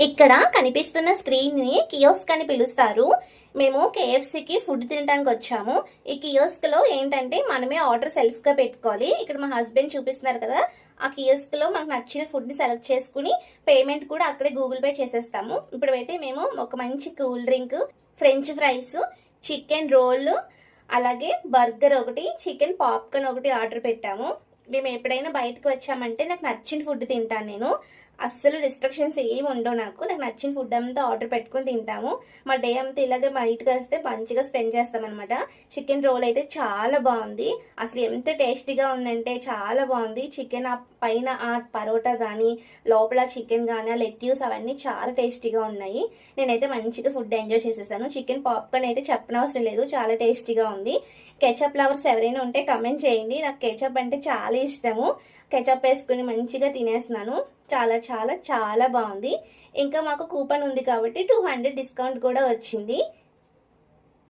ఇక్కడ కనిపిస్తున్న స్క్రీన్ ని కియోస్క్ అని పిలుస్తారు. మేము కేఎఫ్సీకి ఫుడ్ తినడానికి వచ్చాము. ఈ కియోస్క్ లో ఏంటంటే మనమే ఆర్డర్ సెల్ఫ్ గా పెట్టుకోవాలి. ఇక్కడ మా హస్బెండ్ చూపిస్తున్నారు కదా, ఆ కియోస్క్ లో మనకు నచ్చిన ఫుడ్ ని సెలెక్ట్ చేసుకుని పేమెంట్ కూడా అక్కడే గూగుల్ పే చేసేస్తాము. ఇప్పుడైతే మేము ఒక మంచి cool drink, French fries, chicken roll, అలాగే బర్గర్ ఒకటి, చికెన్ పాప్కార్న్ ఒకటి ఆర్డర్ పెట్టాము. మేము ఎప్పుడైనా బయటకు వచ్చామంటే నాకు నచ్చిన ఫుడ్ తింటాను నేను. అస్సలు రిస్ట్రిక్షన్స్ ఏమి ఉండవు. నాకు నచ్చిన ఫుడ్ అంతా ఆర్డర్ పెట్టుకుని తింటాము. మా డే అంతా ఇలాగే బయటకు వస్తే మంచిగా స్పెండ్ చేస్తాం అనమాట. చికెన్ రోల్ అయితే చాలా బాగుంది. అసలు ఎంత టేస్టీగా ఉందంటే చాలా బాగుంది. చికెన్ పైన ఆ పరోటా కానీ, లోపల చికెన్ కానీ, ఆ లెట్యూస్ అవన్నీ చాలా టేస్టీగా ఉన్నాయి. నేనైతే మంచిగా ఫుడ్ ఎంజాయ్ చేసేసాను. చికెన్ పాప్కార్న్ అయితే చెప్పనవసరం లేదు, చాలా టేస్టీగా ఉంది. కెచప్ లవర్స్ ఎవరైనా ఉంటే కమెంట్ చేయండి. నాకు కెచప్ అంటే చాలా ఇష్టము. కెచప్ వేసుకుని మంచిగా తినేస్తున్నాను. చాలా చాలా చాలా బాగుంది. ఇంకా మాకు కూపన్ ఉంది కాబట్టి 200 డిస్కౌంట్ కూడా వచ్చింది.